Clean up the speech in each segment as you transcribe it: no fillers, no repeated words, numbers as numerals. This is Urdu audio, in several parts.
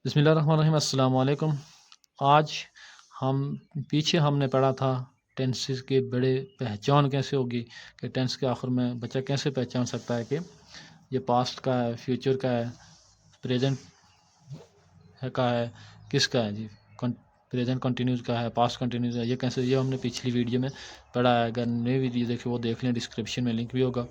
بسم اللہ الرحمن الرحیم، السلام علیکم۔ آج ہم ہم نے پڑھا تھا ٹینسز کے بڑے پہچان کیسے ہوگی، کہ ٹینس کے آخر میں بچہ کیسے پہچان سکتا ہے کہ یہ پاسٹ کا ہے، فیوچر کا ہے، پریزنٹ کا ہے، کس کا ہے جی، پریزنٹ کنٹینیوز کا ہے، پاسٹ کنٹینیوز ہے، یہ کیسے، یہ ہم نے پچھلی ویڈیو میں پڑھا ہے۔ اگر نئی ویڈیو دیکھیں وہ دیکھ لیں، ڈسکرپشن میں لنک بھی ہوگا۔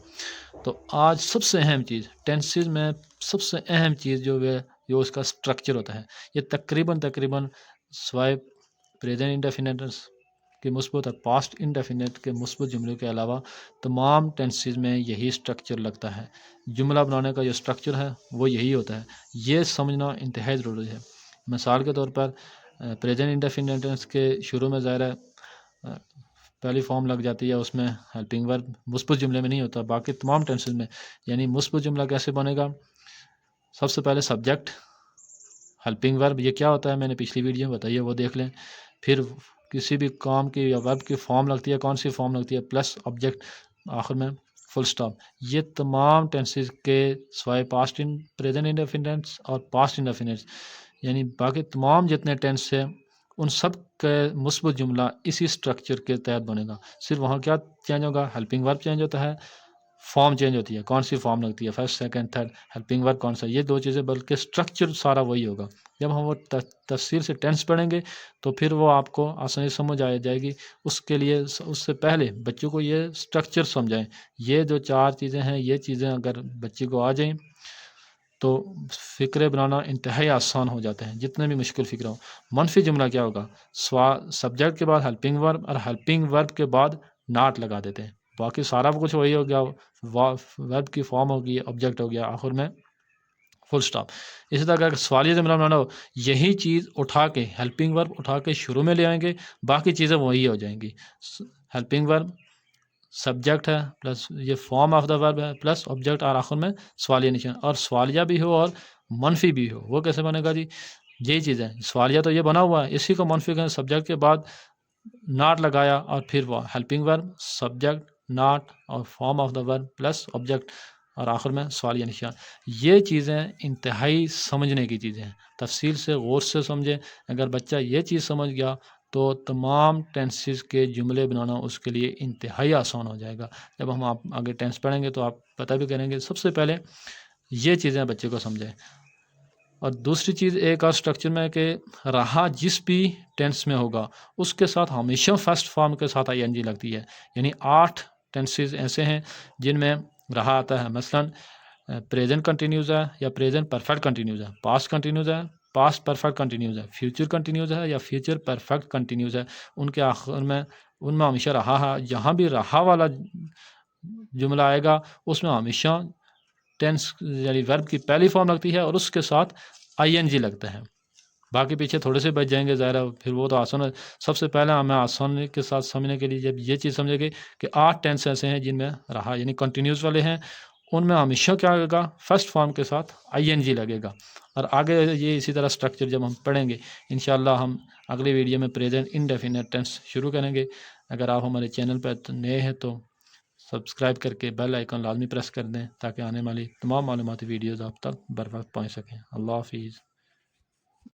تو آج سب سے اہم چیز ٹینسز میں، سب سے اہم چیز جو اس کا سٹرکچر ہوتا ہے، یہ تقریباً سوائے پریزنٹ انڈیفینٹس کے مثبت اور پاسٹ انڈیفینٹ کے مثبت جملوں کے علاوہ تمام ٹینسز میں یہی سٹرکچر لگتا ہے۔ جملہ بنانے کا جو سٹرکچر ہے وہ یہی ہوتا ہے، یہ سمجھنا انتہائی ضروری ہے۔ مثال کے طور پر پریزنٹ انڈیفینٹس کے شروع میں ظاہر ہے پہلی فارم لگ جاتی ہے، اس میں ہیلپنگ ورب مثبت جملے میں نہیں ہوتا، باقی تمام ٹینسز میں۔ یعنی مثبت جملہ کیسے بنے گا؟ سب سے پہلے سبجیکٹ، ہیلپنگ ورب، یہ کیا ہوتا ہے میں نے پچھلی ویڈیو میں بتائی ہے، وہ دیکھ لیں۔ پھر کسی بھی کام کی یا ورب کی فارم لگتی ہے، کون سی فارم لگتی ہے؟ پلس آبجیکٹ، آخر میں فل سٹاپ۔ یہ تمام ٹینسز کے سوائے پاسٹ پریزنٹ انڈیفینٹس اور پاسٹ انڈیفینٹس، یعنی باقی تمام جتنے ٹینس ہیں ان سب کے مثبت جملہ اسی سٹرکچر کے تحت بنے گا۔ صرف وہاں کیا چینج ہوگا؟ ہیلپنگ ورب چینج ہوتا ہے، فارم چینج ہوتی ہے، کون سی فارم لگتی ہے، فرسٹ سیکنڈ تھرڈ، ہیلپنگ ورب کون سا، یہ دو چیزیں، بلکہ سٹرکچر سارا وہی ہوگا۔ جب ہم وہ تفصیل سے ٹینس پڑھیں گے تو پھر وہ آپ کو آسانی سمجھ آ جائے گی۔ اس کے لیے اس سے پہلے بچوں کو یہ سٹرکچر سمجھائیں۔ یہ جو چار چیزیں ہیں، یہ چیزیں اگر بچے کو آ جائیں تو فکرے بنانا انتہائی آسان ہو جاتے ہیں، جتنے بھی مشکل فکر ہو۔ منفی جملہ کیا ہوگا؟ سبجیکٹ کے بعد ہیلپنگ ورب اور ہیلپنگ ورب کے بعد ناٹ لگا دیتے ہیں، باقی سارا کچھ وہی ہو گیا، ورب کی فارم ہوگی، آبجیکٹ ہو گیا، آخر میں فل سٹاپ۔ اسی طرح اگر سوالیہ جملہ بنانا ہو، یہی چیز اٹھا کے ہیلپنگ ورب اٹھا کے شروع میں لے آئیں گے، باقی چیزیں وہی ہو جائیں گی۔ ہیلپنگ ورب سبجیکٹ ہے، پلس یہ فارم آف دا ورب ہے، پلس آبجیکٹ، اور آخر میں سوالیہ نشان۔ اور سوالیہ بھی ہو اور منفی بھی ہو، وہ کیسے بنے گا جی؟ یہی چیز ہے، سوالیہ تو یہ بنا ہوا ہے، اسی کو منفی کریں، سبجیکٹ کے بعد ناٹ لگایا، اور پھر وہ ہیلپنگ ورب، سبجیکٹ، ناٹ اور form of the verb plus object, اور آخر میں سوالیہ نشان۔ یہ چیزیں انتہائی سمجھنے کی چیزیں ہیں، تفصیل سے غور سے سمجھیں۔ اگر بچہ یہ چیز سمجھ گیا تو تمام ٹینسز کے جملے بنانا اس کے لیے انتہائی آسان ہو جائے گا۔ جب ہم آپ آگے ٹینس پڑھیں گے تو آپ پتہ بھی کریں گے۔ سب سے پہلے یہ چیزیں بچے کو سمجھیں۔ اور دوسری چیز ایک اور سٹرکچر میں کہ رہا جس بھی ٹینس میں ہوگا اس کے ساتھ ہمیشہ فرسٹ فارم کے ساتھ آئی این جی لگتی ہے۔ یعنی 8 ٹینسز ایسے ہیں جن میں رہا آتا ہے، مثلاً پریزنٹ کنٹینیوز ہے یا پریزنٹ پرفیکٹ کنٹینیوز ہے، پاسٹ کنٹینیوز ہے، پاسٹ پرفیکٹ کنٹینیوز ہے، فیوچر کنٹینیوز ہے یا فیوچر پرفیکٹ کنٹینیوز ہے۔ ان کے آخر میں ان میں ہمیشہ رہا ہے۔ جہاں بھی رہا والا جملہ آئے گا اس میں ہمیشہ ٹینس یعنی ورب کی پہلی فارم لگتی ہے اور اس کے ساتھ آئی این جی لگتا ہے۔ باقی پیچھے تھوڑے سے بچ جائیں گے، ظاہر ہے پھر وہ تو آسان ہے۔ سب سے پہلے ہمیں آسانی کے ساتھ سمجھنے کے لیے جب یہ چیز سمجھے گے کہ 8 ٹینس ایسے ہیں جن میں رہا یعنی کنٹینیوس والے ہیں، ان میں ہمیشہ کیا لگے گا؟ فرسٹ فارم کے ساتھ آئی این جی لگے گا۔ اور آگے یہ اسی طرح سٹرکچر جب ہم پڑھیں گے انشاءاللہ ہم اگلی ویڈیو میں پریزنٹ انڈیفینٹ ٹینس شروع کریں گے۔ اگر آپ ہمارے چینل پر نئے ہیں تو سبسکرائب کر کے بیل آئیکن لازمی پریس کر دیں تاکہ آنے والی تمام معلوماتی ویڈیوز آپ تک بر وقت پہنچ سکیں۔ اللہ حافظ۔